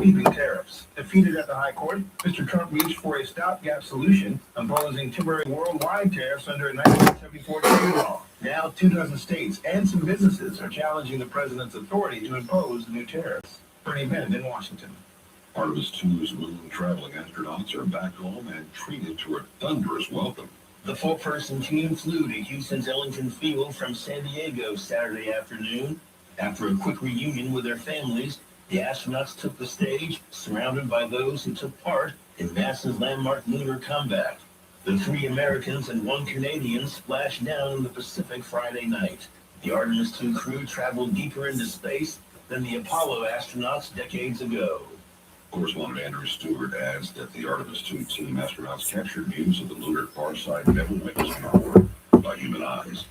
sweeping tariffs. Defeated at the High Court, Mr. Trump reached for a stopgap solution, imposing temporary worldwide tariffs under a 1974 trade law. Now, 24 states and some businesses are challenging the president's authority to impose the new tariffs. Bernie Bennett in Washington. Artemis II's moon-traveling astronauts are back home and treated to a thunderous welcome. The four-person team flew to Houston's Ellington Field from San Diego Saturday afternoon. After a quick reunion with their families, the astronauts took the stage, surrounded by those who took part in NASA's landmark lunar comeback. The 3 Americans and 1 Canadian splashed down in the Pacific Friday night. The Artemis II crew traveled deeper into space than the Apollo astronauts decades ago. Correspondent Andrew Stewart adds that the Artemis II team astronauts captured views of the lunar far side never witnessed before by human eyes.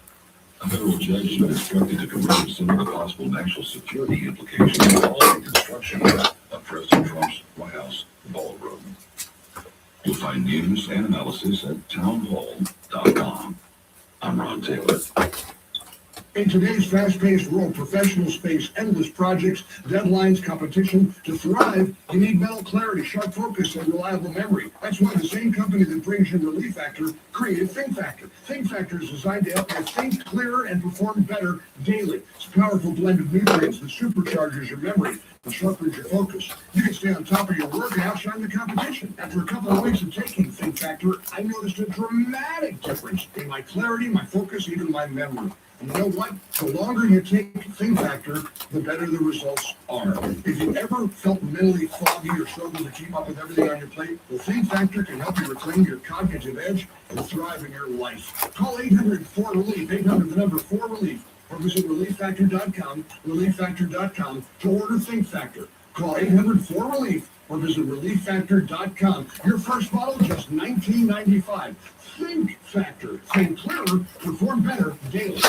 A federal judge has been instructed to confirm some of the possible national security implications following construction of President Trump's White House ballroom. You'll find news and analysis at townhall.com. I'm Ron Taylor. In today's fast-paced world, professionals face endless projects, deadlines, competition. To thrive, you need mental clarity, sharp focus, and reliable memory. That's why the same company that brings you Relief Factor created Think Factor. Think Factor is designed to help you think clearer and perform better daily. It's a powerful blend of nutrients that supercharges your memory and sharpens your focus. You can stay on top of your work and outshine the competition. After a couple of weeks of taking Think Factor, I noticed a dramatic difference in my clarity, my focus, even my memory. And you know what? The longer you take Think Factor, the better the results are. If you ever felt mentally foggy or struggled to keep up with everything on your plate, well, Think Factor can help you reclaim your cognitive edge and thrive in your life. Call 800-4RELIEF, 800-4RELIEF, or visit ReliefFactor.com, ReliefFactor.com to order Think Factor. Call 800-4RELIEF or visit ReliefFactor.com. Your first bottle, just $19.95. Think Factor. Think clearer, perform better daily.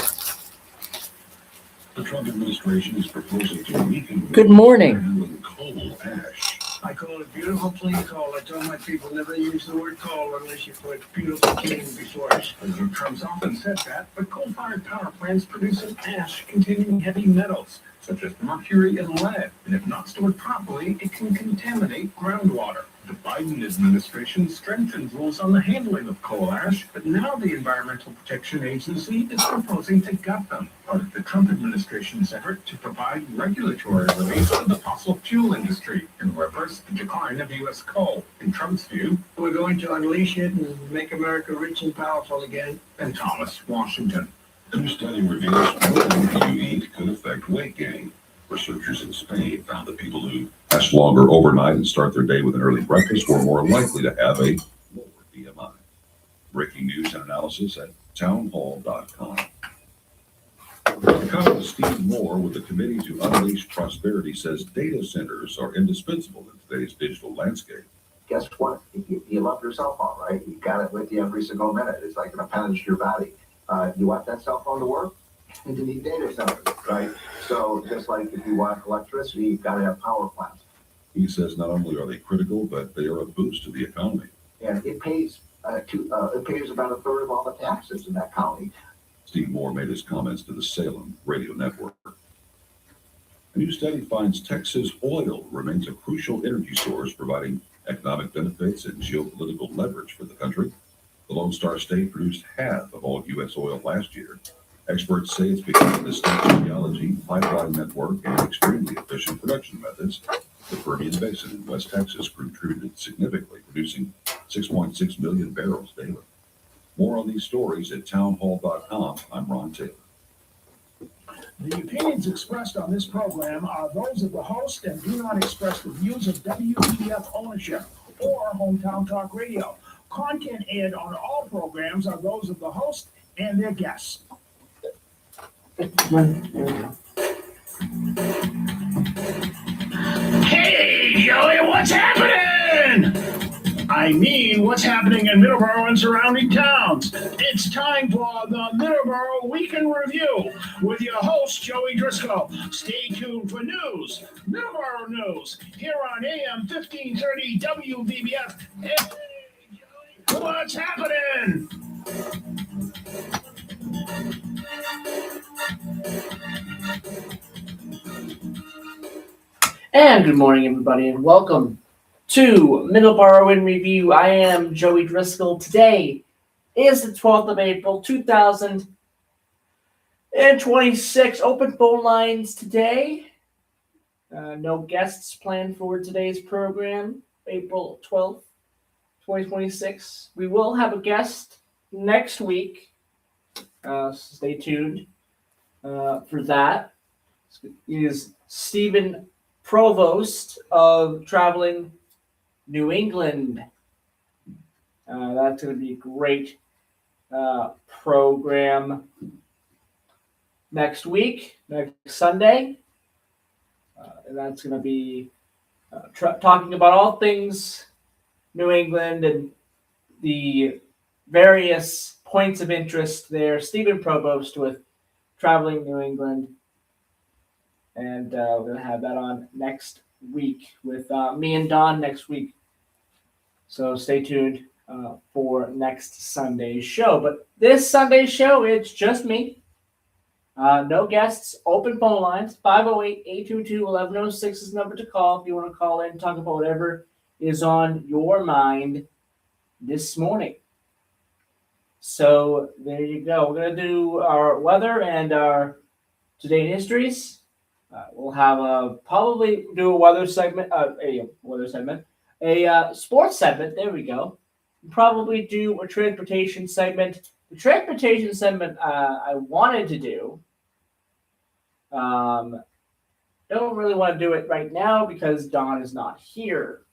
The Trump administration is proposing to weaken Good morning. coal ash. I call it beautiful clean coal. I tell my people never use the word coal unless you put beautiful clean before it. President Trump's often said that, but coal-fired power plants produce an ash containing heavy metals, such as mercury and lead, and if not stored properly, it can contaminate groundwater. The Biden administration strengthened rules on the handling of coal ash, but now the Environmental Protection Agency is proposing to gut them, part of the Trump administration's effort to provide regulatory relief to the fossil fuel industry and reverse the decline of U.S. coal. In Trump's view, we're going to unleash it and make America rich and powerful again. And Thomas, Washington. A new study reveals what you eat could affect weight gain. Researchers in Spain found that people who fast longer overnight and start their day with an early breakfast were more likely to have a lower BMI. Breaking news and analysis at townhall.com. Economist Steve Moore with the Committee to Unleash Prosperity says data centers are indispensable in today's digital landscape. Guess what? You love your cell phone, right? You've got it with you every single minute. It's like an appendage to your body. You want that cell phone to work? You need data centers, right? So just like if you want electricity, you've got to have power plants. He says not only are they critical, but they are a boost to the economy. And it pays about a third of all the taxes in that county. Steve Moore made his comments to the Salem Radio Network. A new study finds Texas oil remains a crucial energy source, providing economic benefits and geopolitical leverage for the country. The Lone Star State produced half of all U.S. oil last year. Experts say it's because of the state's geology, pipeline network, and extremely efficient production methods. The Permian Basin in West Texas contributed significantly, producing 6.6 million barrels daily. More on these stories at townhall.com. I'm Ron Taylor. The opinions expressed on this program are those of the host and do not express the views of WBF ownership or Hometown Talk Radio. Content aired on all programs are those of the host and their guests. Hey, Joey, what's happening? I mean, what's happening in Middleboro and surrounding towns? It's time for the Middleboro Weekend Review with your host, Joey Driscoll. Stay tuned for news, Middleboro news, here on AM 1530 WBBF. Hey, Joey, what's happening? And good morning, everybody, and welcome to Middleboro in Review. I am Joey Driscoll. Today is the 12th of April, 2026. Open phone lines today. No guests planned for today's program, April 12th, 2026. We will have a guest next week. Stay tuned for that. He is Stephen Provost of Traveling New England. That's going to be a great program next week, next Sunday. And that's going to be talking about all things New England and the various points of interest there. Stephen Provost with Traveling New England. And we're going to have that on next week with me and Don next week. So stay tuned for next Sunday's show. But this Sunday's show, it's just me. No guests, open phone lines. 508-822-1106 is the number to call if you want to call in and talk about whatever is on your mind this morning. So there you go. We're going to do our weather and our today in histories. We'll have probably do a weather segment, a sports segment. There we go. Probably do a transportation segment. The transportation segment I wanted to do. Don't really want to do it right now because Don is not here.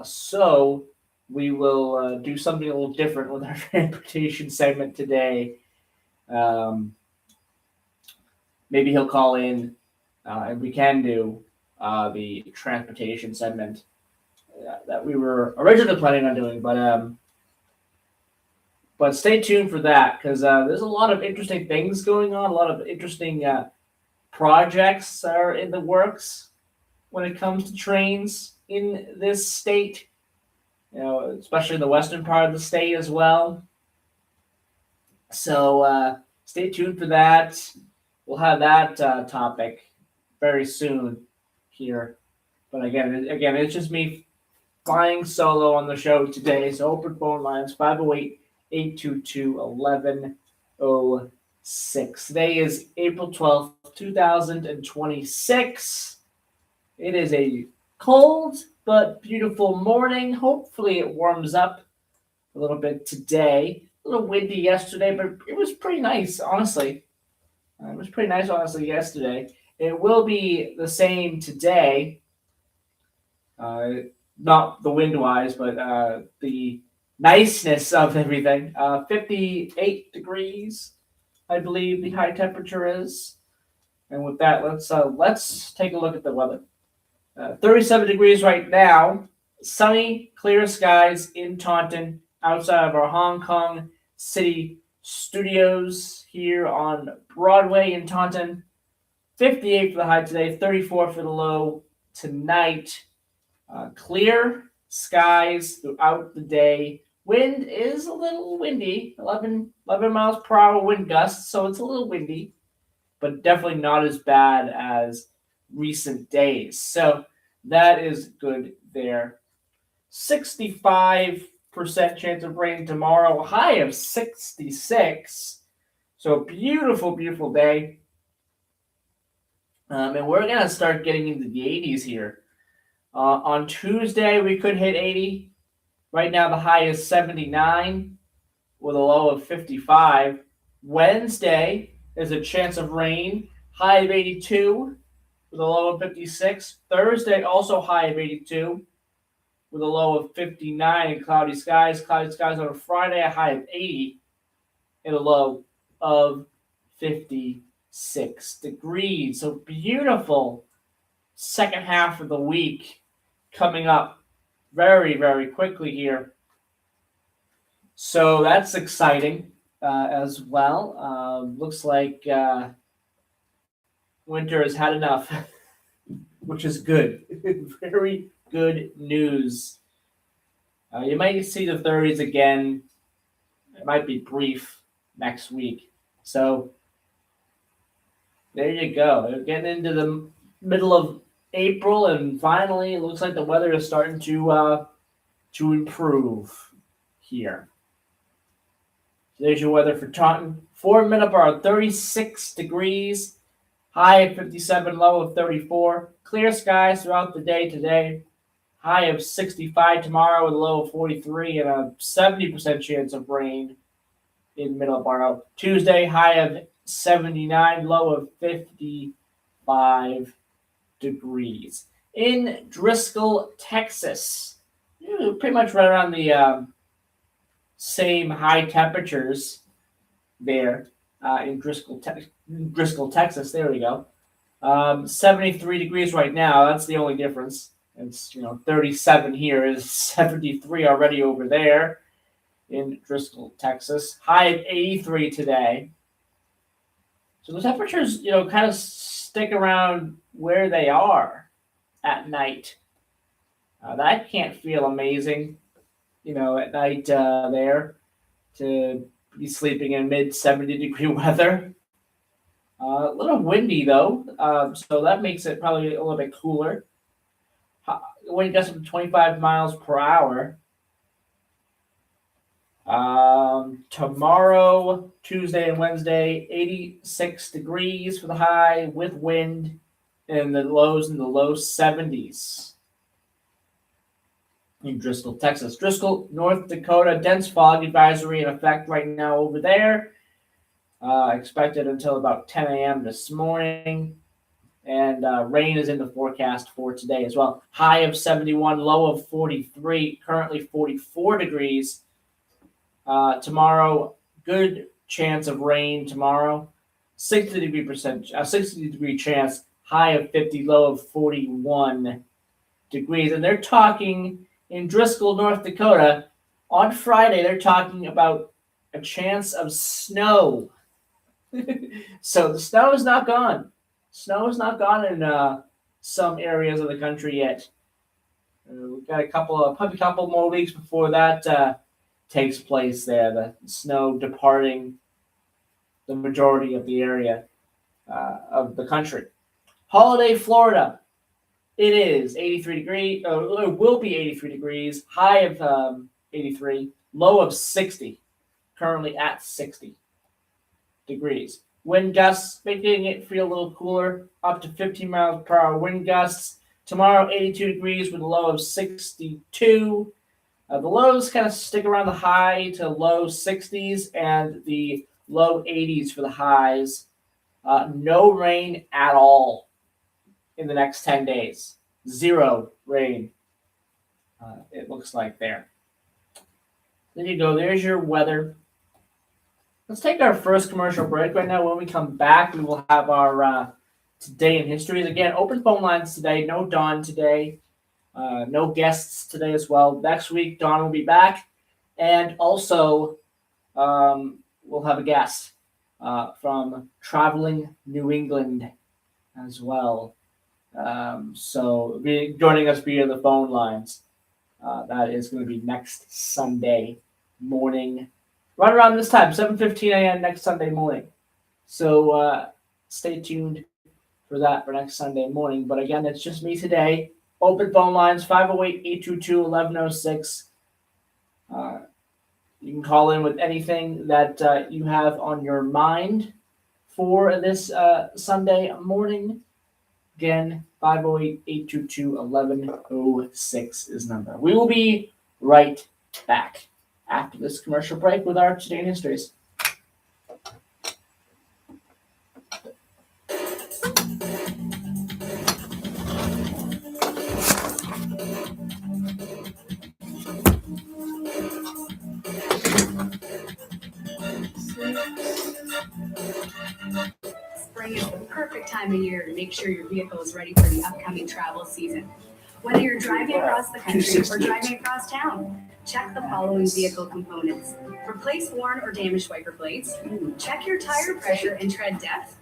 So we will do something a little different with our transportation segment today. Maybe he'll call in, and we can do the transportation segment that we were originally planning on doing. But stay tuned for that because there's a lot of interesting things going on. A lot of interesting projects are in the works when it comes to trains in this state. Especially in the western part of the state as well. So stay tuned for that. We'll have that topic very soon here. But again, it's just me flying solo on the show today. So open phone lines, 508-822-1106. Today is April 12th, 2026. It is a cold but beautiful morning. Hopefully it warms up a little bit today. A little windy yesterday, but it was pretty nice, honestly. It was pretty nice, honestly, yesterday. It will be the same today. Not the wind-wise, but the niceness of everything. 58 degrees, I believe the high temperature is. And with that, let's take a look at the weather. 37 degrees right now. Sunny, clear skies in Taunton, outside of our Hong Kong City studios here on Broadway in Taunton. 58 for the high today, 34 for the low tonight. Clear skies throughout the day. Wind is a little windy, 11 miles per hour wind gusts, so it's a little windy, but definitely not as bad as recent days. So that is good there. 65% chance of rain tomorrow, high of 66. So beautiful, beautiful day. And we're going to start getting into the 80s here. On Tuesday, we could hit 80. Right now, the high is 79 with a low of 55. Wednesday, there's a chance of rain, high of 82 with a low of 56. Thursday, also high of 82 with a low of 59 and cloudy skies. Cloudy skies on a Friday, a high of 80 and a low of 56 degrees. So beautiful second half of the week coming up very, very quickly here. So that's exciting as well. Looks like winter has had enough, which is good. Very good news. You might see the 30s again. It might be brief next week. So there you go. We're getting into the middle of April, and finally, it looks like the weather is starting to improve here. So there's your weather for Taunton. For Middleboro, 36 degrees, high of 57, low of 34. Clear skies throughout the day today. High of 65 tomorrow with a low of 43 and a 70% chance of rain in Middleboro. Tuesday, high of 79, low of 55 degrees. In Driscoll, Texas, pretty much right around the same high temperatures there in Driscoll, Texas. There we go. 73 degrees right now. That's the only difference. It's 37 here is 73 already over there in Driscoll, Texas. High of 83 today. So the temperatures, kind of stick around where they are at night. That can't feel amazing, at night there to be sleeping in mid 70-degree weather. A little windy though, so that makes it probably a little bit cooler. Wind gusts up to 25 miles per hour. Tomorrow, Tuesday and Wednesday, 86 degrees for the high with wind, and the lows in the low 70s. In Driscoll, Texas. Driscoll, North Dakota, dense fog advisory in effect right now over there. Expected until about 10 a.m. this morning. And rain is in the forecast for today as well. High of 71, low of 43, currently 44 degrees. Tomorrow, good chance of rain tomorrow. 60-degree chance, high of 50, low of 41 degrees. And they're talking in Driscoll, North Dakota, on Friday, they're talking about a chance of snow. So the snow is not gone. Snow is not gone in some areas of the country yet. We've got probably a couple more weeks before that takes place there. The snow departing the majority of the area of the country. Holiday, Florida. It is 83 degrees. It will be 83 degrees. High of 83. Low of 60. Currently at 60 degrees. Wind gusts making it feel a little cooler. Up to 15 miles per hour wind gusts. Tomorrow 82 degrees with a low of 62. The lows kind of stick around the high to low 60s and the low 80s for the highs. No rain at all in the next 10 days. Zero rain, it looks like there. There you go. There's your weather. Let's take our first commercial break right now. When we come back, we will have our Today in History. Again, open phone lines today. No Dawn today. No guests today as well. Next week, Dawn will be back. And also, we'll have a guest from Traveling New England as well. So joining us via the phone lines. That is going to be next Sunday morning. Right around this time, 7:15 a.m. next Sunday morning. So stay tuned for that for next Sunday morning. But again, it's just me today. Open phone lines, 508-822-1106. You can call in with anything that you have on your mind for this Sunday morning. Again, 508-822-1106 is number. We will be right back after this commercial break with our Today in Histories. Spring is the perfect time of year to make sure your vehicle is ready for the upcoming travel season. Whether you're driving across the country or driving across town, check the following vehicle components. Replace worn or damaged wiper blades. Check your tire pressure and tread depth.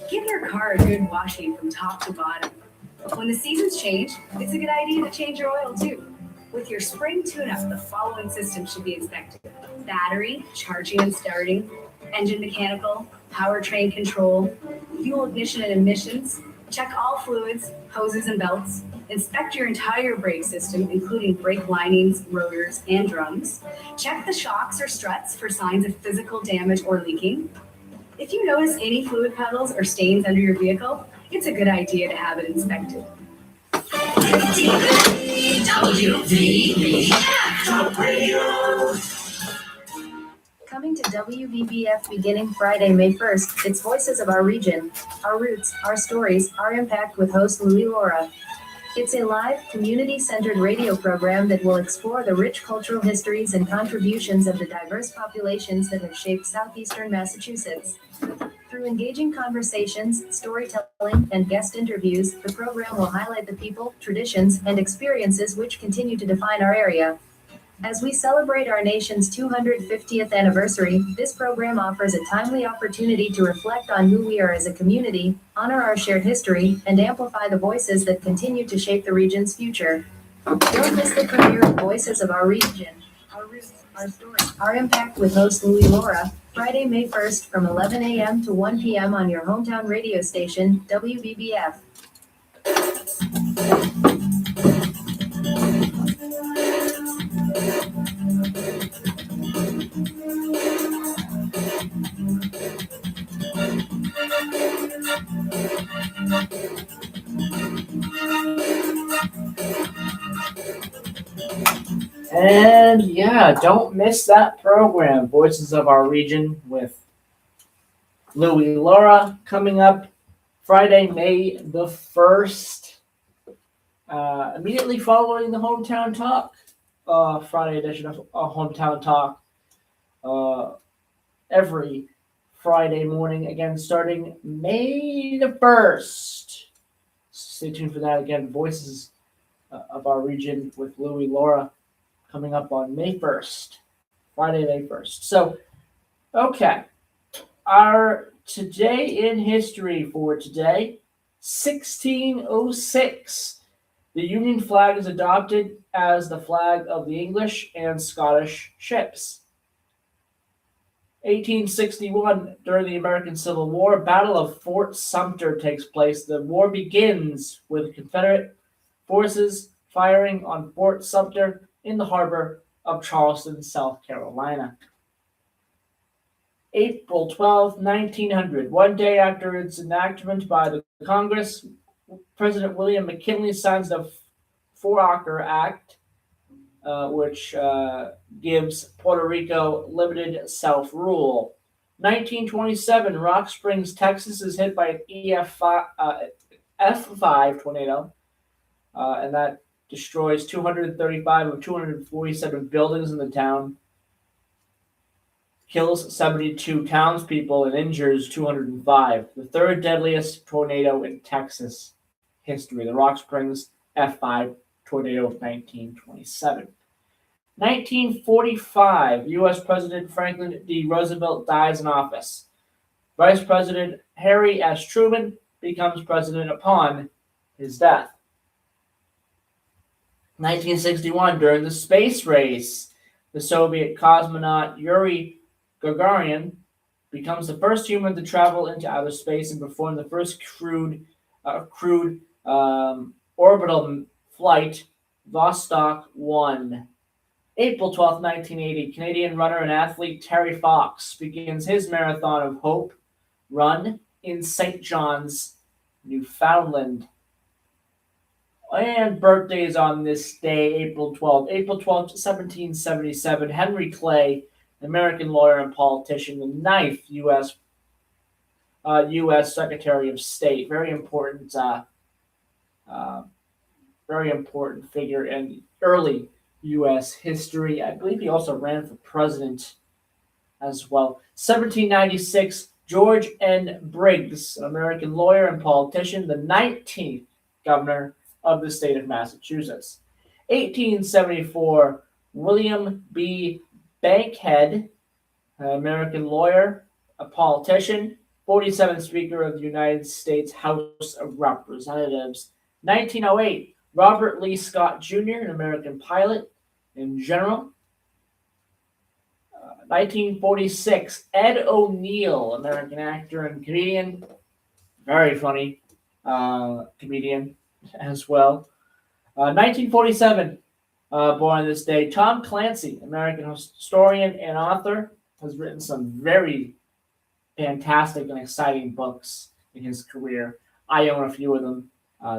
Give your car a good washing from top to bottom. When the seasons change, it's a good idea to change your oil too. With your spring tune-up, the following systems should be inspected. Battery, charging and starting, engine mechanical, powertrain control, fuel ignition and emissions, Check all fluids, hoses, and belts. Inspect your entire brake system, including brake linings, rotors, and drums. Check the shocks or struts for signs of physical damage or leaking. If you notice any fluid puddles or stains under your vehicle, it's a good idea to have it inspected. WVBF Talk Radio. Coming to WVBF beginning Friday, May 1st, it's Voices of Our Region, Our Roots, Our Stories, Our Impact with host Louis Laura. It's a live, community-centered radio program that will explore the rich cultural histories and contributions of the diverse populations that have shaped southeastern Massachusetts. Through engaging conversations, storytelling, and guest interviews, the program will highlight the people, traditions, and experiences which continue to define our area. As we celebrate our nation's 250th anniversary, this program offers a timely opportunity to reflect on who we are as a community, honor our shared history, and amplify the voices that continue to shape the region's future. Don't miss the premiere of Voices of Our Region, Our Roots, Our Stories, Our Impact with host Louis Laura, Friday, May 1st from 11 a.m. to 1 p.m. on your hometown radio station, WVBF. And yeah, don't miss that program, Voices of Our Region with Louis Laura, coming up Friday, May the 1st, immediately following the Hometown Talk, Friday edition of Hometown Talk, every Friday morning, again, starting May the 1st. Stay tuned for that again, Voices of Our Region with Louis Laura, coming up on May 1st, Friday, May 1st. So, okay, our today in history for today, 1606. The Union flag is adopted as the flag of the English and Scottish ships. 1861, during the American Civil War, Battle of Fort Sumter takes place. The war begins with Confederate forces firing on Fort Sumter in the harbor of Charleston, South Carolina. April 12, 1900, one day after its enactment by the Congress, President William McKinley signs the Four-Acre Act, which gives Puerto Rico limited self-rule. 1927, Rock Springs, Texas is hit by an F5 tornado, and that destroys 235 of 247 buildings in the town, kills 72 townspeople, and injures 205. The third deadliest tornado in Texas history, the Rock Springs F5 tornado of 1927. 1945, U.S. President Franklin D. Roosevelt dies in office. Vice President Harry S. Truman becomes president upon his death. 1961, during the space race, the Soviet cosmonaut Yuri Gagarin becomes the first human to travel into outer space and perform the first crewed orbital flight, Vostok 1. April 12, 1980, Canadian runner and athlete Terry Fox begins his Marathon of Hope run in St. John's, Newfoundland. And birthdays on this day, April 12th. April 12th, 1777, Henry Clay, American lawyer and politician, the 9th U.S. Secretary of State. Very important figure in early U.S. history. I believe he also ran for president as well. 1796, George N. Briggs, an American lawyer and politician, the 19th governor of the state of Massachusetts. 1874, William B. Bankhead, an American lawyer, a politician, 47th Speaker of the United States House of Representatives. 1908, Robert Lee Scott Jr., an American pilot and general. 1946, Ed O'Neill, American actor and comedian, very funny, comedian as well. 1947, born on this day, Tom Clancy, American historian and author, has written some very fantastic and exciting books in his career. I own a few of them.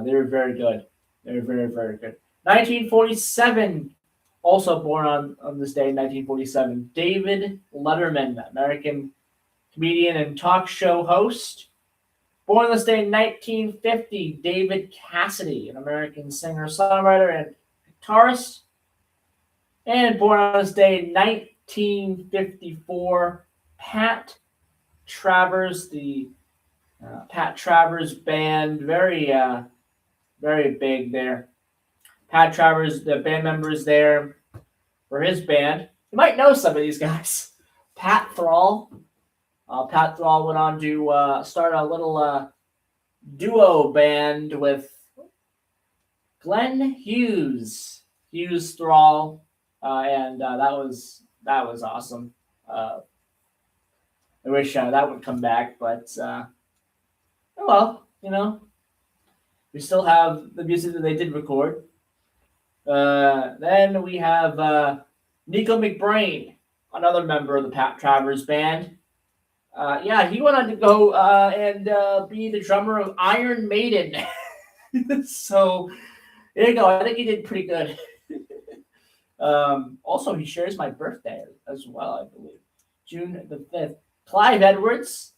They're very good. They're very, very good. 1947, also born on this day, 1947, David Letterman, American comedian and talk show host. Born on this day in 1950, David Cassidy, an American singer, songwriter, and guitarist. And born on this day in 1954, Pat Travers, the Pat Travers band, very big there. Pat Travers, the band members there for his band. You might know some of these guys. Pat Thrall. Pat Thrall went on to start a little duo band with Glenn Hughes. Hughes Thrall, and that was awesome. I wish that would come back, but oh well, we still have the music that they did record. Then we have Nico McBrain, another member of the Pat Travers band. He went on to go and be the drummer of Iron Maiden. So there you go. I think he did pretty good. Also, he shares my birthday as well, I believe. June the 5th. Clive Edwards,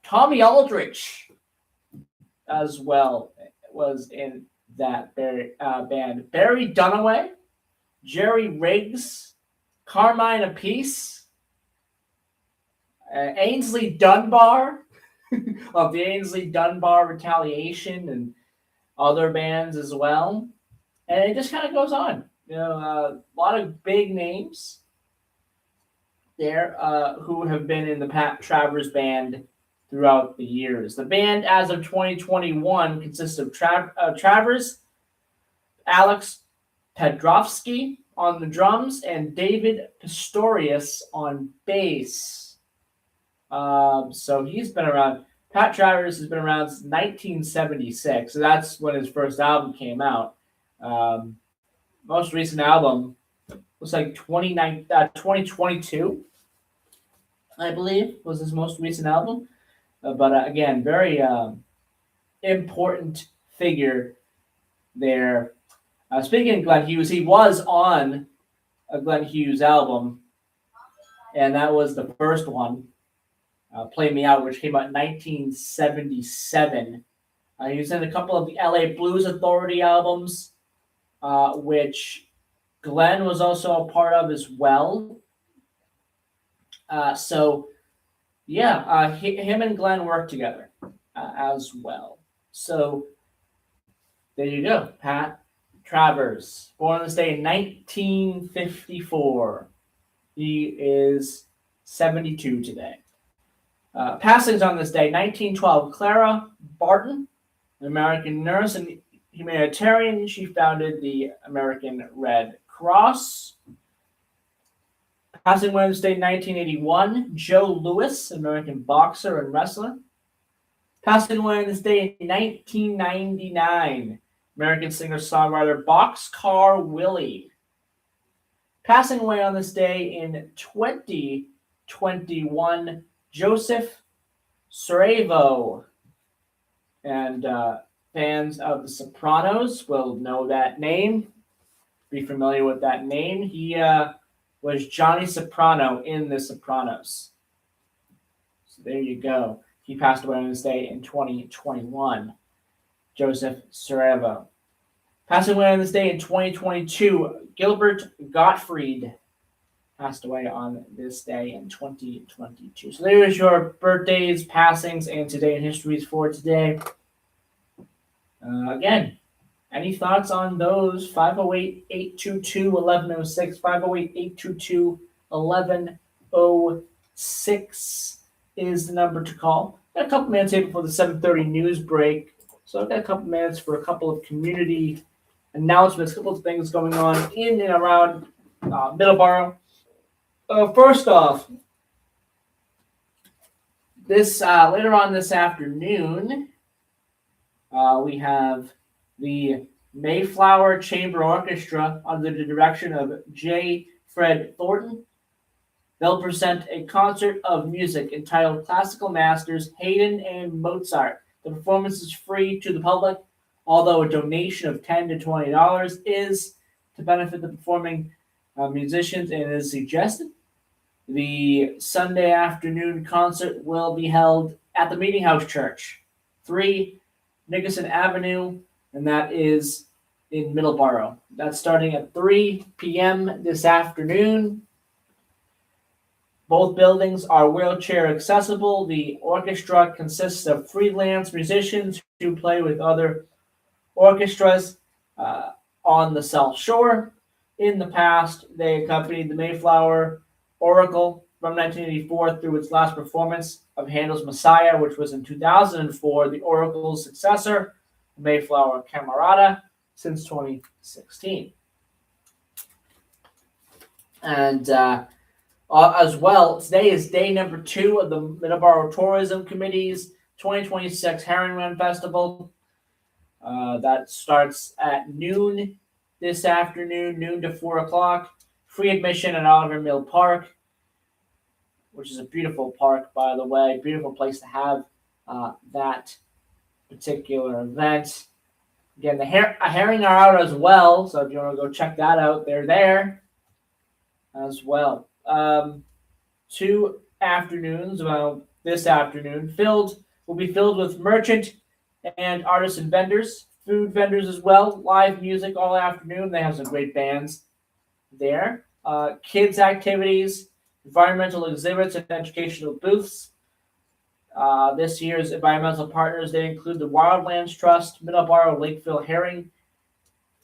Tommy Aldrich as well was in that band. Barry Dunaway, Jerry Riggs, Carmine Apiece, Ainsley Dunbar of the Ainsley Dunbar Retaliation and other bands as well. And it just kind of goes on. A lot of big names there who have been in the Pat Travers band throughout the years. The band, as of 2021, consists of Travers, Alex Pedrovsky on the drums, and David Pistorius on bass. So he's been around. Pat Travers has been around since 1976, so that's when his first album came out. Most recent album was like 2022, I believe, was his most recent album. But again, very important figure there. Speaking of Glenn Hughes, he was on a Glenn Hughes album, and that was the first one, Play Me Out, which came out in 1977. He was in a couple of the LA Blues Authority albums, which Glenn was also a part of as well. Him and Glenn worked together as well. So there you go. Pat Travers, born on this day in 1954. He is 72 today. Passings on this day, 1912, Clara Barton, an American nurse and humanitarian. She founded the American Red Cross. Passing away on this day, 1981, Joe Louis, American boxer and wrestler. Passing away on this day in 1999, American singer-songwriter Boxcar Willie. Passing away on this day in 2021, Joseph Sarajevo. And fans of The Sopranos will know that name, be familiar with that name. He was Johnny Soprano in The Sopranos. So there you go. He passed away on this day in 2021. Joseph Sarajevo. Passing away on this day in 2022, Gilbert Gottfried passed away on this day in 2022. So there is your birthdays, passings, and today in histories for today. Again, any thoughts on those? 508-822-1106, 508-822-1106 is the number to call. Got a couple minutes here before the 7:30 news break. So I've got a couple minutes for a couple of community announcements, a couple of things going on in and around Middleboro. First off, this later on this afternoon, We have the Mayflower Chamber Orchestra under the direction of J. Fred Thornton. They'll present a concert of music entitled Classical Masters Haydn and Mozart. The performance is free to the public, although a donation of $10 to $20 is to benefit the performing musicians and is suggested. The Sunday afternoon concert will be held at the Meeting House Church, 3 Nickerson Avenue, and that is in Middleboro. That's starting at 3 p.m. this afternoon. Both buildings are wheelchair accessible. The orchestra consists of freelance musicians who play with other orchestras on the South Shore. In the past, they accompanied the Mayflower Oracle from 1984 through its last performance of Handel's Messiah, which was in 2004, the Oracle's successor, the Mayflower Camerata, since 2016. And as well, today is day number 2 of the Middleboro Tourism Committee's 2026 Herring Run Festival. That starts at noon this afternoon, noon to 4 o'clock. Free admission at Oliver Mill Park, which is a beautiful park, by the way. Beautiful place to have that particular event. Again, the herring are out as well, so if you want to go check that out, they're there as well. 2 afternoons, well, this afternoon, will be filled with merchant and artisan vendors, food vendors as well, live music all afternoon. They have some great bands there. Kids activities, environmental exhibits, and educational booths. This year's environmental partners, they include the Wildlands Trust, Middleboro Lakeville Herring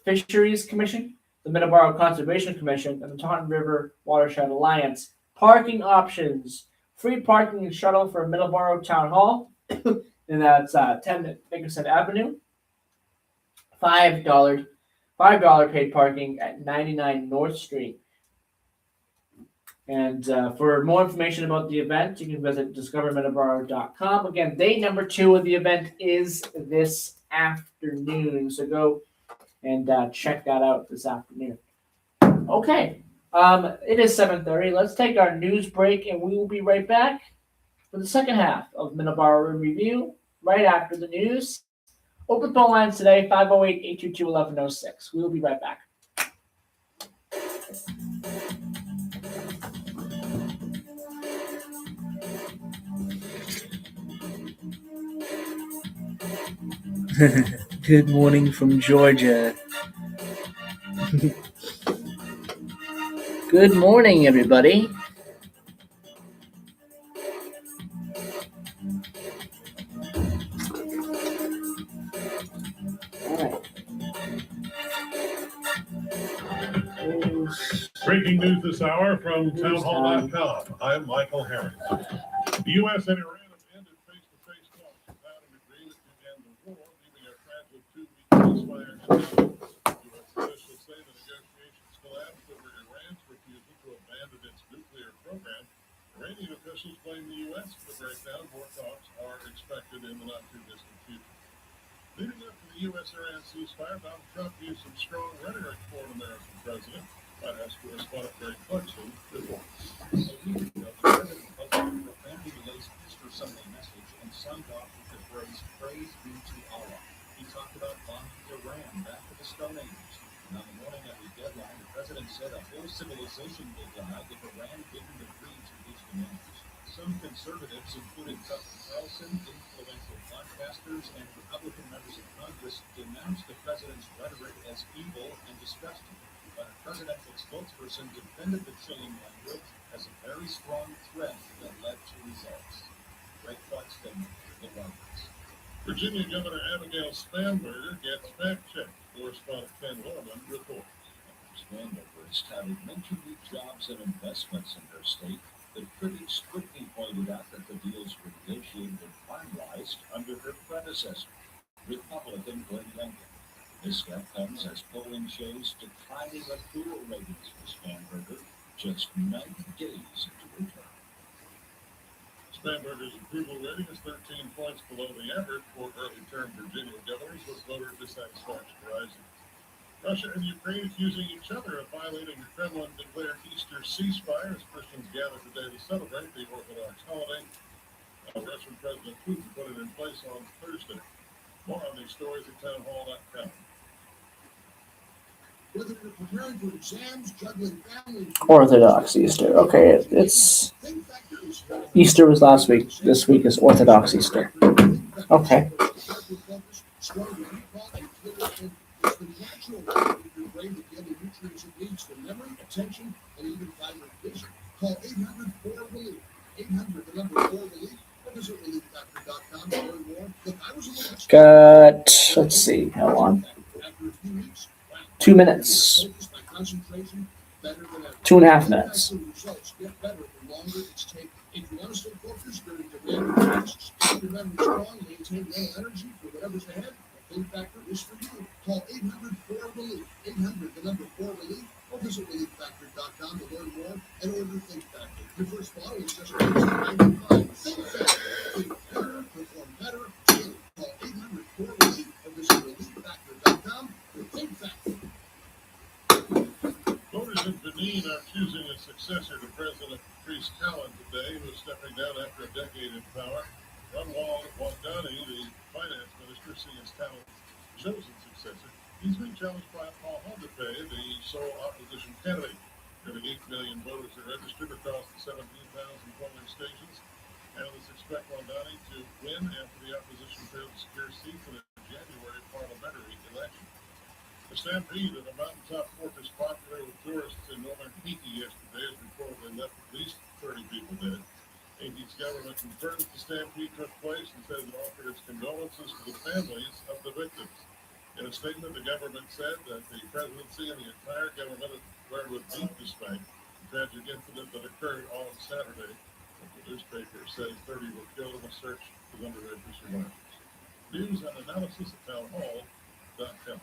Fisheries Commission, the Middleboro Conservation Commission, and the Taunton River Watershed Alliance. Parking options: free parking and shuttle for Middleboro Town Hall, and that's 10 Nickerson Avenue. $5 paid parking at 99 North Street. And for more information about the event, you can visit discovermiddleboro.com. Again, day number 2 of the event is this afternoon, so go and check that out this afternoon. Okay, it is 7:30. Let's take our news break, and we will be right back for the second half of Middleboro in Review, right after the news. Open phone lines today, 508-822-1106. We will be right back. Good morning from Georgia. Good morning, everybody. Breaking news this hour from townhall.com. I'm Michael Harris. The U.S. and Iran have ended face-to-face talks without an agreement to end the war, leaving a fragile 2-week ceasefire. U.S. officials say the negotiations collapsed over Iran's refusal to abandon its nuclear program. Iranian officials blame the U.S. for the breakdown. More talks are expected in the not-too-distant future. Leading up to the U.S.-Iran ceasefire, Donald Trump used some strong rhetoric for an American president. White House correspondent Greg Clarkson reports. A week ago, the president posted a profoundly laced Easter Sunday message and signed off with the phrase, "Praise be to Allah." He talked about bonding Iran back to the Stone Ages. And on the morning of his deadline, the president said a whole civilization will die if Iran didn't agree to his demands. Some conservatives, including Tucker Carlson, influential podcasters, and Republican members of Congress, denounced the president's rhetoric as evil and disgusting. But a presidential spokesperson defended the chilling language as a very strong threat that led to results. Greg Clarkson, The Londons. Virginia Governor Abigail Spanberger gets fact-checked. Correspondent Ken Norman reports. Spanberger has touted mentioned new jobs and investments in her state. The critics quickly pointed out that the deals were negotiated and finalized under her predecessor, Republican Glenn Youngkin. This step comes as polling shows declining approval ratings for Spanberger just 90 days into her term. Spanberger's approval rating is 13 points below the average for early-term Virginia governors, with voter dissatisfaction rising. Russia and Ukraine accusing each other of violating the Kremlin-declared Easter ceasefire as Christians gather today to celebrate the Orthodox holiday. Russian President Putin put it in place on Thursday. More on these stories at townhall.com. Whether you're preparing for exams, juggling family, Orthodox Easter. Okay, it's Easter was last week. This week is Orthodox Easter. Okay. stronger recall, and clearer thinking. It's the natural way to give your brain to get the nutrients it needs for memory, attention, and even vibrant vision. Call 800-4-RELIEF. 800, the number 4-RELIEF. Or visit relieffactor.com to learn more. Look, I was a little Got, let's see, hold on. after a few weeks. Wow. 2 minutes. Focus by concentration, better than ever. 2.5 minutes. Results get better the longer it's taken. If you want to stay focused during demanding tasks, keep your memory strong, maintain mental energy for whatever's ahead, the Think Factor is for you. Call 800-4-RELIEF. 800, the number 4-RELIEF, or visit relieffactor.com to learn more and order Think Factor. Your first bottle is just $95. Think Factor. Think better, perform better, daily. Call 800-4-RELIEF or visit relieffactor.com for Think Factor. Voters in Benin are choosing a successor to President Patrice Talon today, who is stepping down after a decade in power. Runwal Wadani, the finance minister, sees Talon's chosen successor. He's being challenged by Paul Hondape, the sole opposition candidate. Nearly 8 million voters are registered across the 17,000 polling stations. Analysts expect Wadani to win after the opposition failed to secure seats in a January parliamentary election. The stampede at a mountaintop fortress popular with tourists in northern Haiti yesterday has reportedly left at least 30 people dead. Haiti's government confirmed the stampede took place and says it offered its condolences to the families of the victims. In a statement, the government said that the presidency and the entire government have declared with deep dismay the tragic incident that occurred on Saturday. The newspaper says 30 were killed and a search is underway for survivors. News and analysis at townhall.com.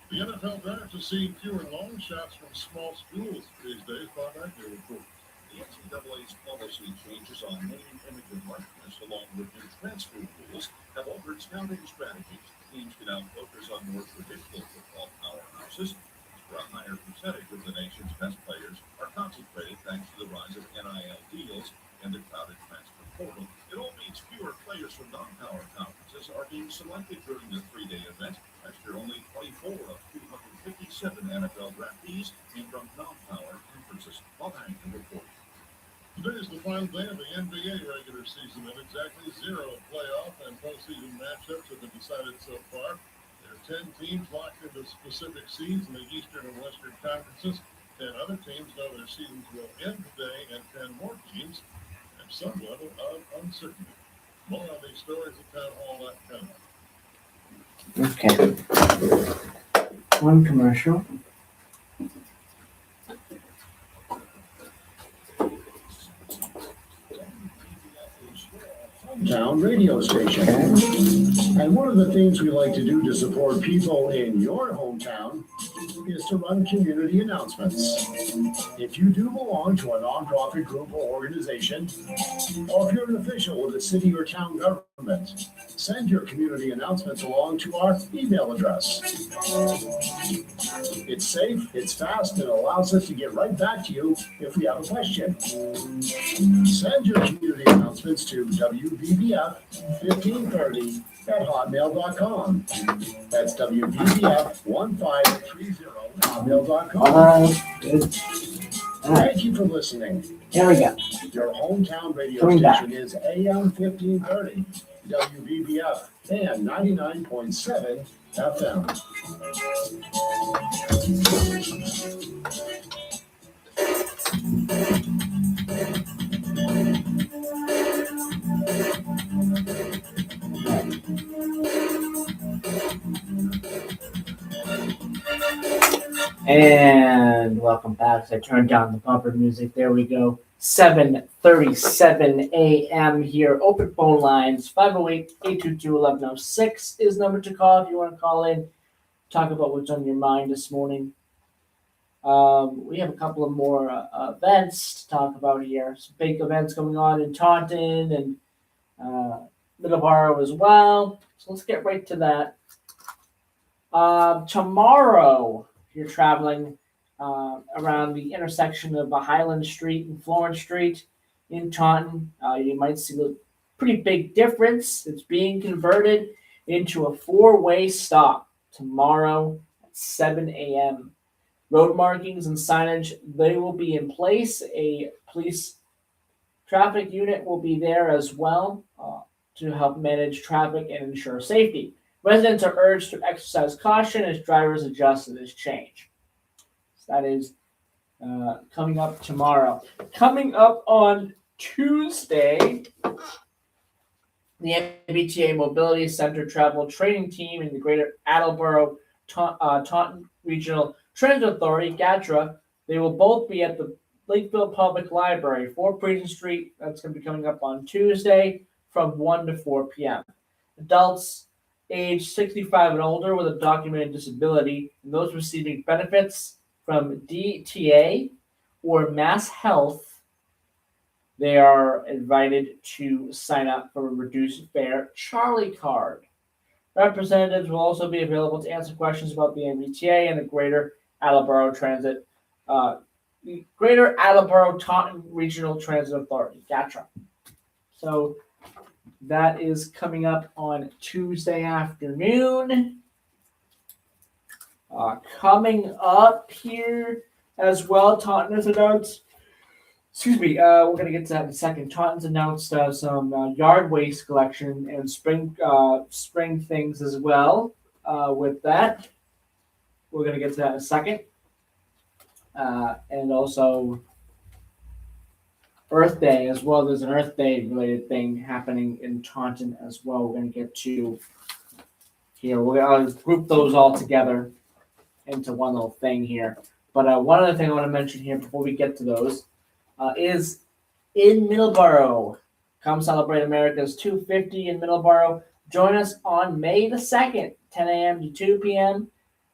The NFL draft has seen fewer long shots from small schools these days. Bob Agnew reports. The NCAA's policy changes on name, image, and likeness, along with new transfer rules, have altered scouting strategies. Teams can now focus on more traditional football powerhouses, where a higher percentage of the nation's best players are concentrated thanks to the rise of NIL deals and the crowded transfer portal. It all means fewer players from non-power conferences are being selected during the three-day event. Last year, only 24 of 257 NFL draftees came from non-power conferences. Bob Agnew reports. Today is the final day of the NBA regular season, and exactly 0 playoff and postseason matchups have been decided so far. There are 10 teams locked into specific seeds in the Eastern and Western conferences. 10 other teams know their seasons will end today, and 10 more teams have some level of uncertainty. More on these stories at townhall.com. Okay. One commercial. Hometown radio station. And one of the things we like to do to support people in your hometown is to run community announcements. If you do belong to a nonprofit group or organization, or if you're an official with a city or town government, send your community announcements along to our email address. It's safe, it's fast, and allows us to get right back to you if we have a question. Send your community announcements to WBBF1530 at hotmail.com. That's WBBF1530 at hotmail.com. Good. Thank you for listening. Here we go. Your hometown radio Coming station back. is AM 1530, WBBF, and 99.7 FM. And welcome back. I turned down the bumper music. There we go. 7:37 a.m. here. Open phone lines. 508-822-1106 is number to call if you want to call in. Talk about what's on your mind this morning. We have a couple of more events to talk about here. Some big events going on in Taunton and Middleboro as well. So let's get right to that. Tomorrow, if you're traveling around the intersection of Highland Street and Florence Street in Taunton, you might see a pretty big difference. It's being converted into a four-way stop tomorrow at 7 a.m. Road markings and signage, they will be in place. A police traffic unit will be there as well to help manage traffic and ensure safety. Residents are urged to exercise caution as drivers adjust to this change. So that is coming up tomorrow. Coming up on Tuesday, the MBTA Mobility Center Travel Training Team and the Greater Attleboro Taunton Regional Transit Authority, GATRA, they will both be at the Lakeville Public Library, 4 Princeton Street. That's going to be coming up on Tuesday from 1 to 4 p.m. Adults age 65 and older with a documented disability and those receiving benefits from DTA or Mass Health, they are invited to sign up for a reduced fare Charlie card. Representatives will also be available to answer questions about the MBTA and the Greater Attleboro Transit, the Greater Attleboro Taunton Regional Transit Authority, GATRA. So that is coming up on Tuesday afternoon. Coming up here as well, Taunton has announced. We're going to get to that in a second. Taunton's announced some yard waste collection and spring things as well. With that, we're going to get to that in a second. And also Earth Day as well. There's an Earth Day related thing happening in Taunton as well. We're going to get to here. We're going to group those all together into one little thing here. But one other thing I want to mention here before we get to those is in Middleboro. Come celebrate America's 250 in Middleboro. Join us on May the 2nd, 10 a.m. to 2 p.m.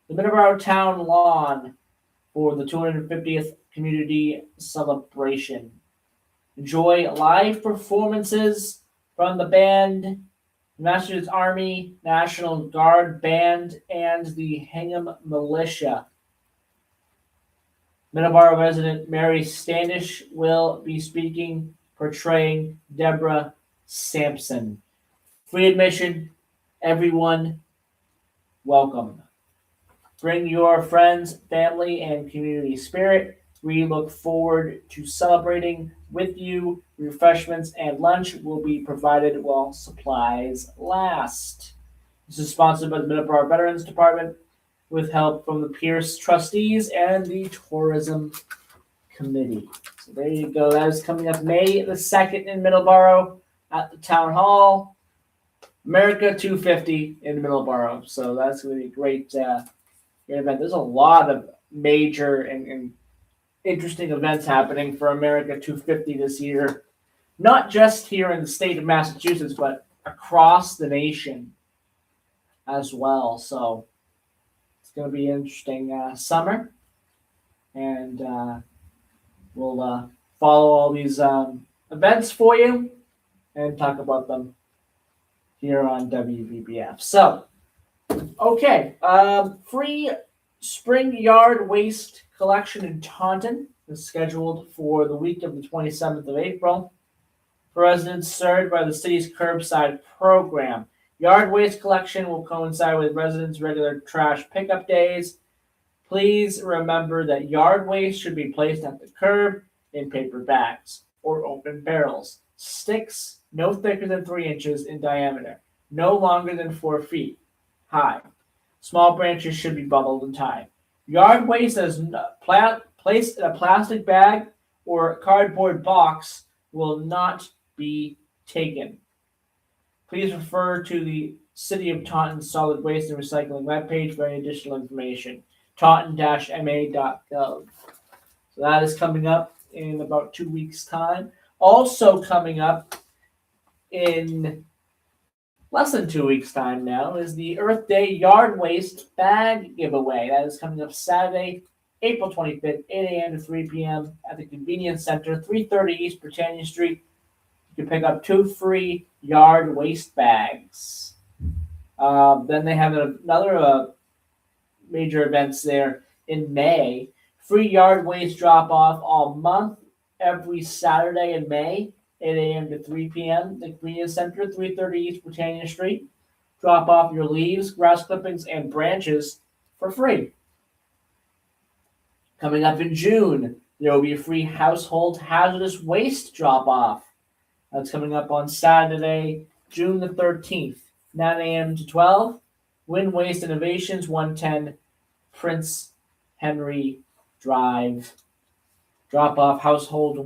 The Middleboro Town Lawn for the 250th Community Celebration. Enjoy live performances from the band, Massachusetts Army National Guard Band, and the Hingham Militia. Middleboro resident Mary Standish will be speaking, portraying Deborah Sampson. Free admission, everyone welcome. Bring your friends, family, and community spirit. We look forward to celebrating with you. Refreshments and lunch will be provided while supplies last. This is sponsored by the Middleboro Veterans Department with help from the Pierce trustees and the Tourism Committee. So there you go. That is coming up May the 2nd in Middleboro at the Town Hall. America 250 in Middleboro. So that's going to be a great event. There's a lot of major and interesting events happening for America 250 this year. Not just here in the state of Massachusetts, but across the nation as well. So it's going to be an interesting summer. And we'll follow all these events for you and talk about them here on WVBF. So, okay, free spring yard waste collection in Taunton is scheduled for the week of the 27th of April. For residents served by the city's curbside program, yard waste collection will coincide with residents' regular trash pickup days. Please remember that yard waste should be placed at the curb in paper bags or open barrels. Sticks no thicker than 3 inches in diameter, no longer than 4 feet high. Small branches should be bundled and tied. Yard waste that is placed in a plastic bag or cardboard box will not be taken. Please refer to the City of Taunton Solid Waste and Recycling webpage for any additional information. taunton-ma.gov. So that is coming up in about 2 weeks' time. Also coming up in less than 2 weeks' time now is the Earth Day Yard Waste Bag Giveaway. That is coming up Saturday, April 25th, 8 a.m. to 3 p.m. at the Convenience Center, 330 East Britannia Street. You can pick up 2 free yard waste bags. Then they have another major events there in May. Free yard waste drop off all month, every Saturday in May, 8 a.m. to 3 p.m. The Convenience Center, 330 East Britannia Street. Drop off your leaves, grass clippings, and branches for free. Coming up in June, there will be a free household hazardous waste drop off. That's coming up on Saturday, June the 13th, 9 a.m. to 12. Wind Waste Innovations, 110 Prince Henry Drive. Drop off household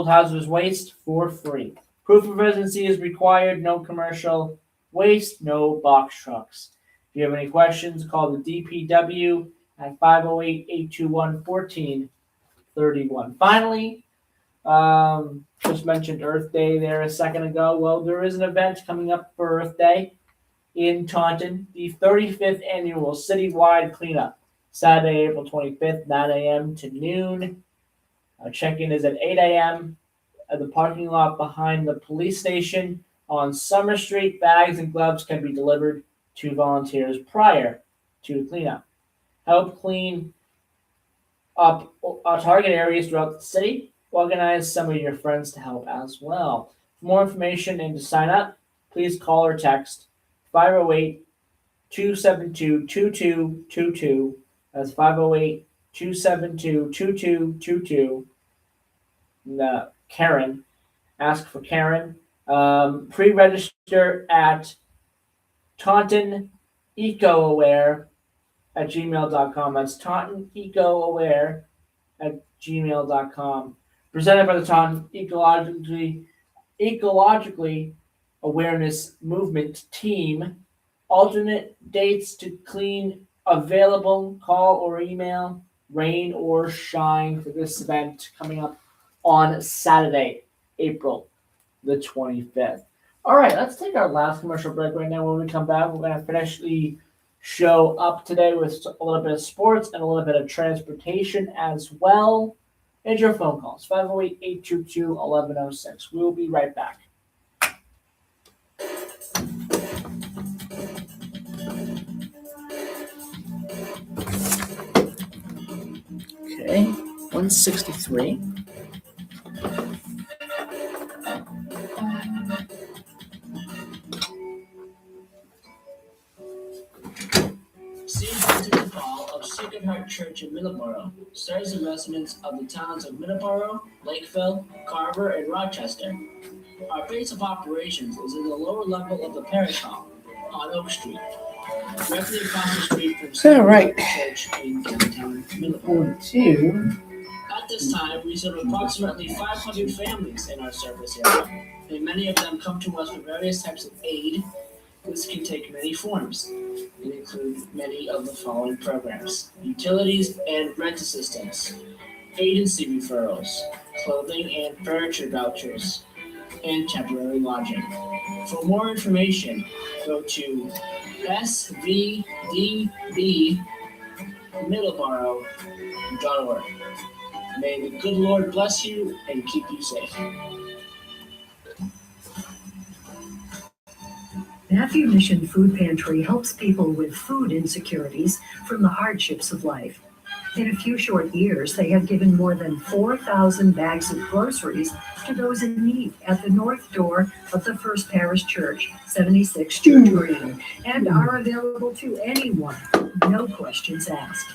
hazardous waste for free. Proof of residency is required, no commercial waste, no box trucks. If you have any questions, call the DPW at 508-821-1431. Finally, just mentioned Earth Day there a second ago. Well, there is an event coming up for Earth Day in Taunton, the 35th annual citywide cleanup, Saturday, April 25th, 9 a.m. to noon. Check-in is at 8 a.m. at the parking lot behind the police station on Summer Street. Bags and gloves can be delivered to volunteers prior to the cleanup. Help clean up target areas throughout the city. Organize some of your friends to help as well. For more information and to sign up, please call or text 508-272-2222. That's 508-272-2222. Karen. Ask for Karen. Pre-register at TauntonEcoAware@gmail.com. That's TauntonEcoAware@gmail.com. Presented by the Taunton Ecologically Awareness Movement Team. Alternate dates to clean available. Call or email, rain or shine, for this event coming up on Saturday, April the 25th. All right, let's take our last commercial break right now. When we come back, we're going to finish the show up today with a little bit of sports and a little bit of transportation as well. And your phone calls, 508-822-1106. We'll be right back. Okay, 163. Seed Paul of Sacred Heart Church in Middleboro serves the residents of the towns of Middleboro, Lakeville, Carver, and Rochester. Our base of operations is in the lower level of the parish hall on Oak Street, directly across the street from Sacred Heart Church in downtown Middleboro. At this time, we serve approximately 500 families in our service area, and many of them come to us for various types of aid. This can take many forms and include many of the following programs: utilities and rent assistance, agency referrals, clothing and furniture vouchers, and temporary lodging. For more information, go to svdbmiddleboro.org. May the good Lord bless you and keep you safe. Matthew Mission Food Pantry helps people with food insecurities from the hardships of life. In a few short years, they have given more than 4,000 bags of groceries to those in need at the north door of the First Parish Church, 76 Church Green, and are available to anyone, no questions asked.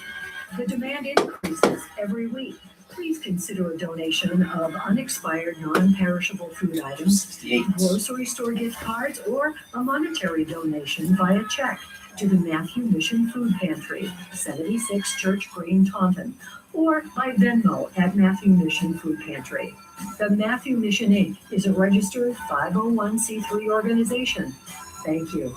The demand increases every week. Please consider a donation of unexpired, non-perishable food items, grocery store gift cards, or a monetary donation via check to the Matthew Mission Food Pantry, 76 Church Green, Taunton, or by Venmo at Matthew Mission Food Pantry. The Matthew Mission Inc. is a registered 501c3 organization. Thank you.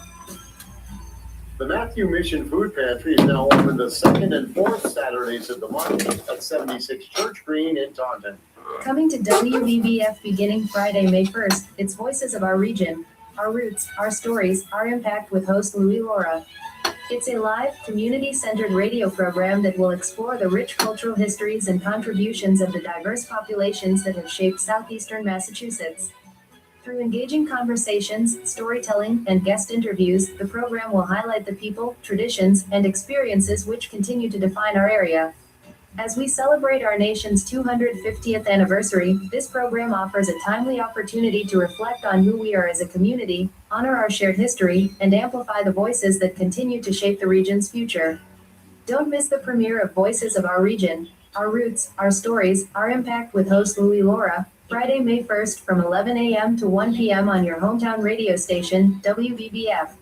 The Matthew Mission Food Pantry is now open the second and fourth Saturdays of the month at 76 Church Green in Taunton. Coming to WBBF beginning Friday, May 1st, it's Voices of Our Region, Our Roots, Our Stories, Our Impact with host Louis Laura. It's a live, community-centered radio program that will explore the rich cultural histories and contributions of the diverse populations that have shaped southeastern Massachusetts. Through engaging conversations, storytelling, and guest interviews, the program will highlight the people, traditions, and experiences which continue to define our area. As we celebrate our nation's 250th anniversary, this program offers a timely opportunity to reflect on who we are as a community, honor our shared history, and amplify the voices that continue to shape the region's future. Don't miss the premiere of Voices of Our Region, Our Roots, Our Stories, Our Impact with host Louie Laura, Friday, May 1st from 11 a.m. to 1 p.m. on your hometown radio station, WBBF.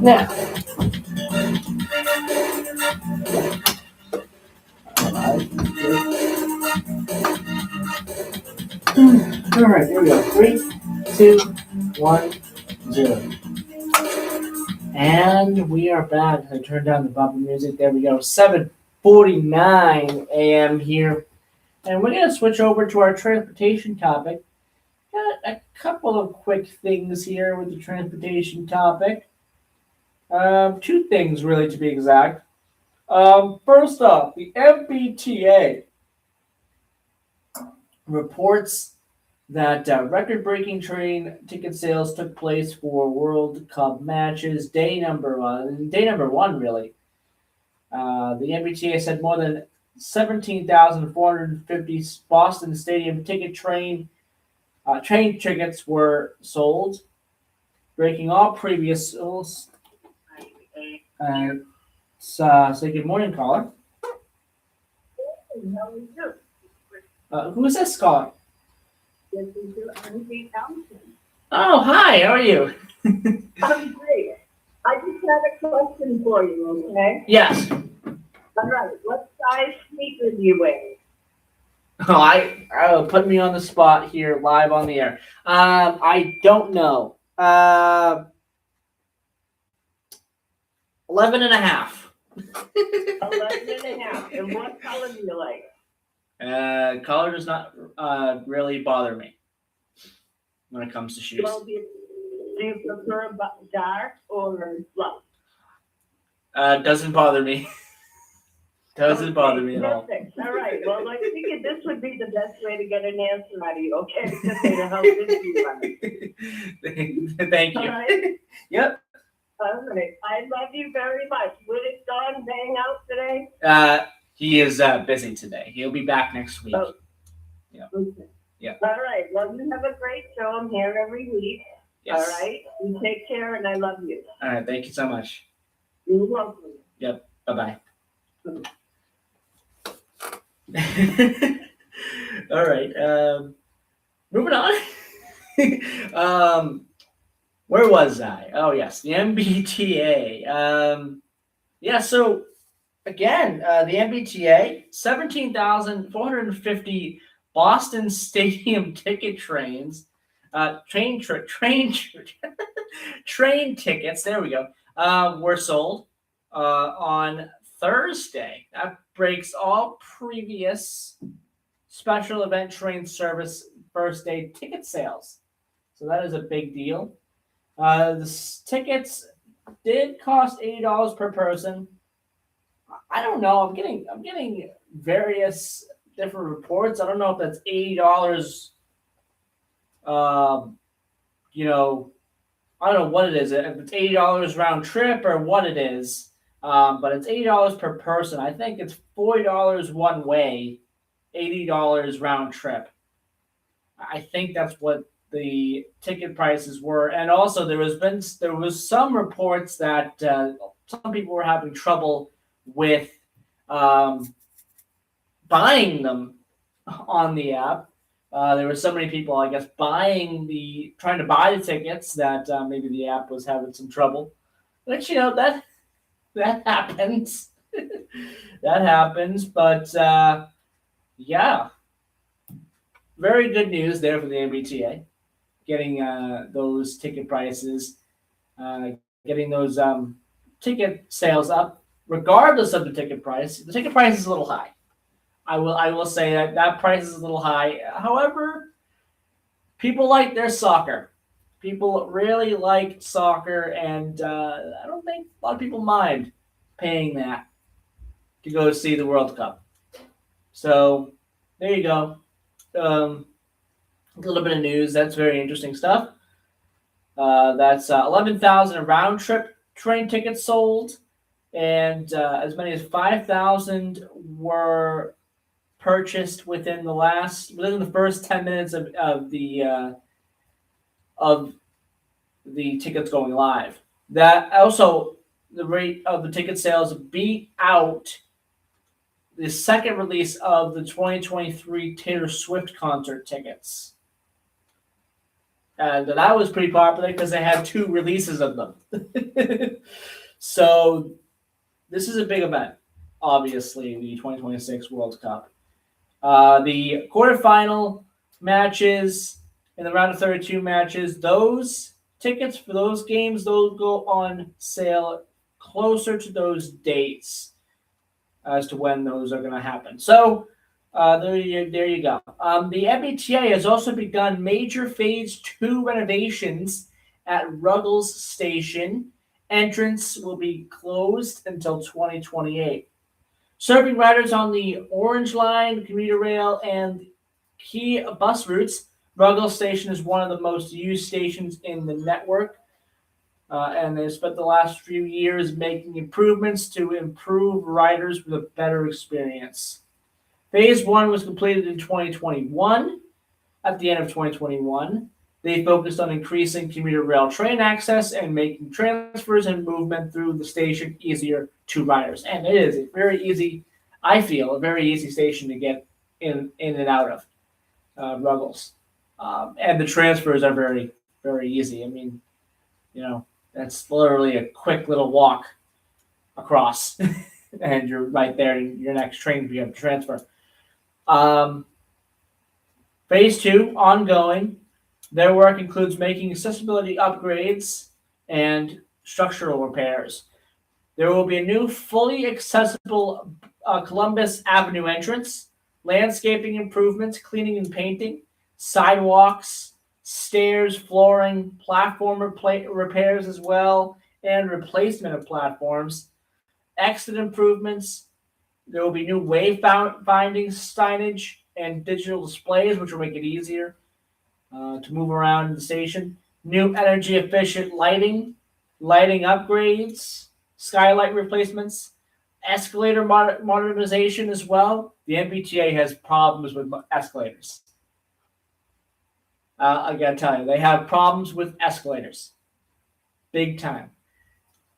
Now, all right, here we go. 3, 2, 1, 0. And we are back. I turned down the bumper music. There we go. 7:49 a.m. here. And we're going to switch over to our transportation topic. Got a couple of quick things here with the transportation topic. 2 things, really, to be exact. First off, the MBTA reports that record-breaking train ticket sales took place for World Cup matches, day number 1, really. The MBTA said more than 17,450 Boston Stadium train tickets were sold, breaking all previous sales. Say good morning, caller. Who is this caller? Oh, hi. How are you? I'm great. I just had a question for you, okay? Yes. All right. What size sneakers do you wear? Oh, put me on the spot here, live on the air. I don't know. 11 and a half. 11 and a half. And what color do you like? Color does not really bother me when it comes to shoes. Well, do you prefer dark or light? Doesn't bother me. Doesn't bother me at all. Perfect. All right. Well, I figured this would be the best way to get an answer out of you, okay? To say to how busy you are. Thank you. All right? Yep. All right. I love you very much. Would it Don hang out today? He is busy today. He'll be back next week. Oh. Yeah. Okay. Yeah. All right. Well, you have a great show. I'm here every week. Yes. All right. You take care, and I love you. All right. Thank you so much. You're welcome. Yep. Bye-bye. All right. Moving on. Where was I? Oh, yes. The MBTA. Yeah, so again, the MBTA, 17,450 Boston Stadium ticket trains, train tickets, there we go, were sold on Thursday. That breaks all previous special event train service first day ticket sales. So that is a big deal. The tickets did cost $80 per person. I don't know. I'm getting various different reports. I don't know if that's $80. I don't know what it is. If it's $80 round trip or what it is. But it's $80 per person. I think it's $40 one way, $80 round trip. I think that's what the ticket prices were. And also there was some reports that some people were having trouble with buying them on the app. There were so many people, I guess, trying to buy the tickets that maybe the app was having some trouble. But that happens. That happens. But yeah, very good news there for the MBTA. Getting those ticket prices, getting those ticket sales up regardless of the ticket price is a little high. I will say that price is a little high. However, people like their soccer. People really like soccer, and I don't think a lot of people mind paying that to go see the World Cup. So there you go. A little bit of news. That's very interesting stuff. That's 11,000 round trip train tickets sold, and as many as 5,000 were purchased within the first 10 minutes of the tickets going live. That also, the rate of the ticket sales beat out the second release of the 2023 Taylor Swift concert tickets. And that was pretty popular because they had 2 releases of them. So this is a big event, obviously, the 2026 World Cup. The quarterfinal matches and the round of 32 matches, those tickets for those games, those go on sale closer to those dates as to when those are going to happen. So there you go. The MBTA has also begun major Phase 2 renovations at Ruggles Station. Entrance will be closed until 2028. Serving riders on the Orange Line, commuter rail, and key bus routes, Ruggles Station is one of the most used stations in the network. And they've spent the last few years making improvements to improve riders with a better experience. Phase 1 was completed in 2021. At the end of 2021, they focused on increasing commuter rail train access and making transfers and movement through the station easier to riders. And it is a very easy station to get in and out of Ruggles. And the transfers are very, very easy. I mean, that's literally a quick little walk across, and you're right there in your next train if you have to transfer. Phase 2, ongoing. Their work includes making accessibility upgrades and structural repairs. There will be a new fully accessible Columbus Avenue entrance, landscaping improvements, cleaning and painting, sidewalks, stairs, flooring, platform repairs as well, and replacement of platforms, exit improvements. There will be new wayfinding signage and digital displays, which will make it easier to move around the station. New energy efficient lighting upgrades, skylight replacements, escalator modernization as well. The MBTA has problems with escalators. I gotta tell you, they have problems with escalators. Big time.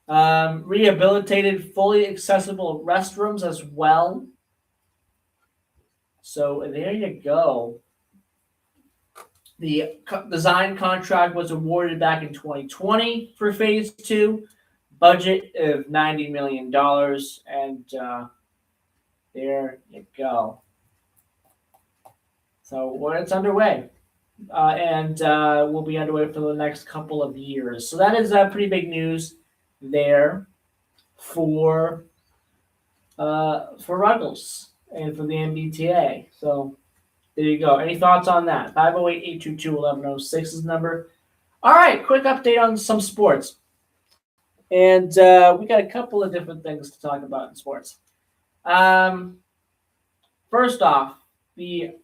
Rehabilitated, fully accessible restrooms as well. So there you go. The design contract was awarded back in 2020 for Phase 2. Budget of $90 million. And there you go. So it's underway. And will be underway for the next couple of years. So that is pretty big news there for Ruggles and for the MBTA. So there you go. Any thoughts on that? 508-822-1106 is the number. All right, quick update on some sports. And we got a couple of different things to talk about in sports. First off, the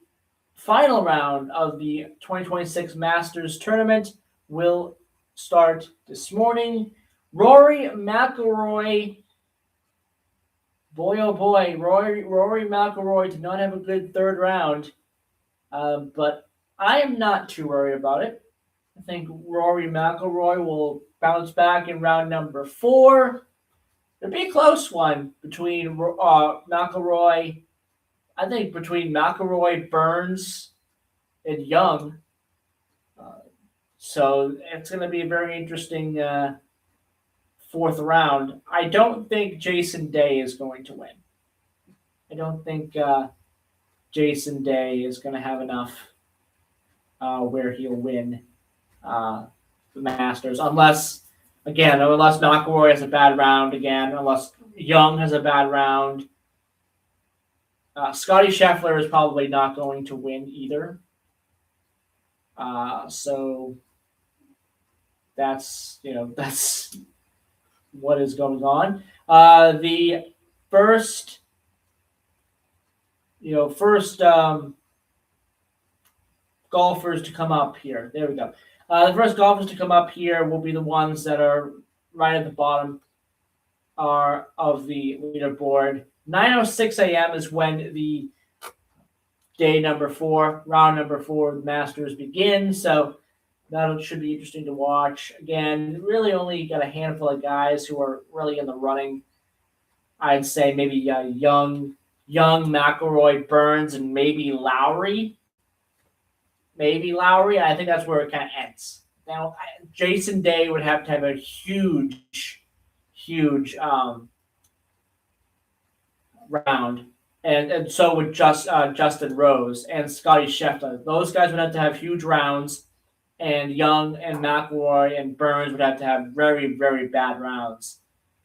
final round of the 2026 Masters tournament will start this morning. Rory McIlroy, boy oh boy, Rory McIlroy did not have a good third round, but I am not too worried about it. I think Rory McIlroy will bounce back in round number 4. It'll be a close one between McIlroy. I think between McIlroy, Burns, and Young. So it's going to be a very interesting 4th round. I don't think Jason Day is going to win. I don't think Jason Day is going to have enough where he'll win the Masters, unless McIlroy has a bad round again, unless Young has a bad round. Scotty Scheffler is probably not going to win either. So that's what is going on. The first golfers to come up here. There we go. The first golfers to come up here will be the ones that are right at the bottom of the leaderboard. 9:06 a.m. is when the round number 4 of the Masters begins. So that should be interesting to watch. Again, really only got a handful of guys who are really in the running. I'd say maybe Young, McIlroy, Burns, and maybe Lowry. I think that's where it kind of ends. Now, Jason Day would have to have a huge round, and so would Justin Rose and Scotty Scheffler. Those guys would have to have huge rounds, and Young and McIlroy and Burns would have to have very, very bad rounds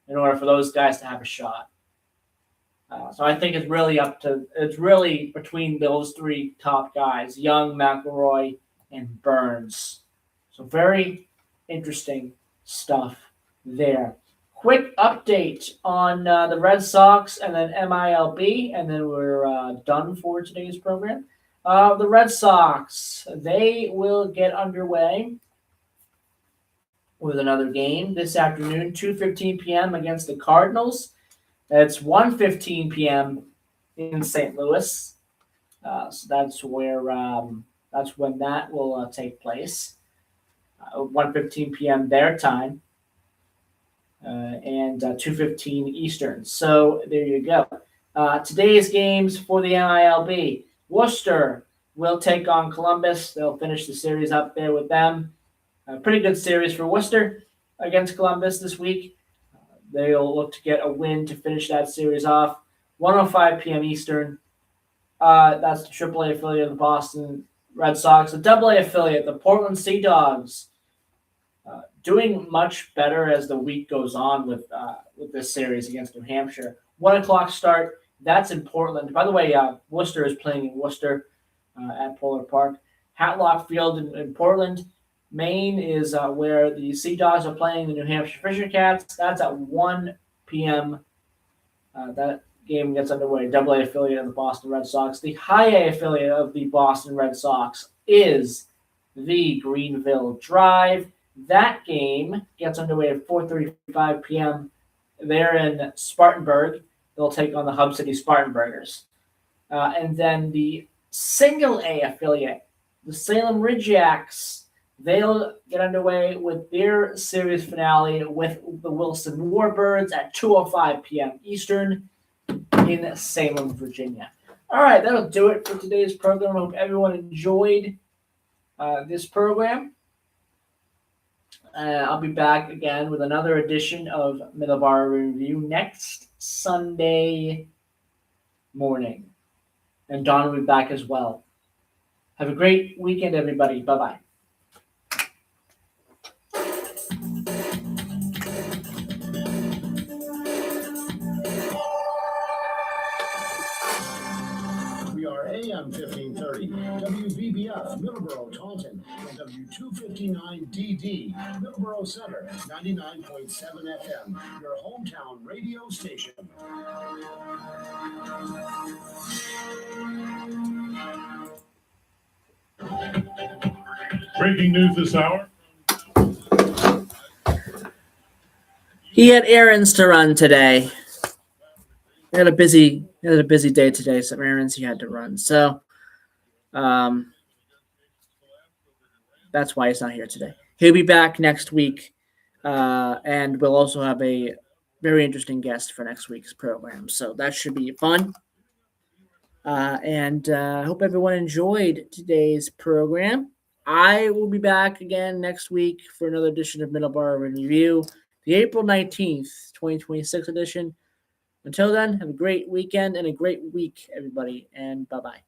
in order for those guys to have a shot. So I think it's really between those three top guys, Young, McIlroy, and Burns. So very interesting stuff there. Quick update on the Red Sox and then MILB, and then we're done for today's program. The Red Sox, they will get underway with another game this afternoon, 2:15 p.m. against the Cardinals. It's 1:15 p.m. in St. Louis, so that's when that will take place. 1:15 p.m. their time, and 2:15 Eastern. So there you go. Today's games for the MILB: Worcester will take on Columbus. They'll finish the series up there with them. A pretty good series for Worcester against Columbus this week. They'll look to get a win to finish that series off. 1:05 p.m. Eastern. That's the AAA affiliate of the Boston Red Sox. The AA affiliate, the Portland Sea Dogs, doing much better as the week goes on with this series against New Hampshire. 1 o'clock start. That's in Portland. By the way, Worcester is playing in Worcester at Polar Park. Hatlock Field in Portland. Maine is where the Sea Dogs are playing the New Hampshire Fisher Cats. That's at 1 p.m. That game gets underway. AA affiliate of the Boston Red Sox. The high A affiliate of the Boston Red Sox is the Greenville Drive. That game gets underway at 4:35 p.m. They're in Spartanburg. They'll take on the Hub City Spartanburgers. And then the single A affiliate, the Salem Ridgeacs, they'll get underway with their series finale with the Wilson Warbirds at 2:05 p.m. Eastern in Salem, Virginia. All right, that'll do it for today's program. I hope everyone enjoyed this program. I'll be back again with another edition of Middleboro Review next Sunday morning. And Don will be back as well. Have a great weekend, everybody. Bye-bye. We are AM 1530, WBBF, Middleboro, Taunton, and W259DD, Middleboro Center, 99.7 FM, your hometown radio station. Breaking news this hour. He had errands to run today. He had a busy day today, some errands he had to run. So that's why he's not here today. He'll be back next week, and we'll also have a very interesting guest for next week's program. So that should be fun. And I hope everyone enjoyed today's program. I will be back again next week for another edition of Middleboro Review, the April 19th, 2026 edition. Until then, have a great weekend and a great week, everybody, and bye-bye.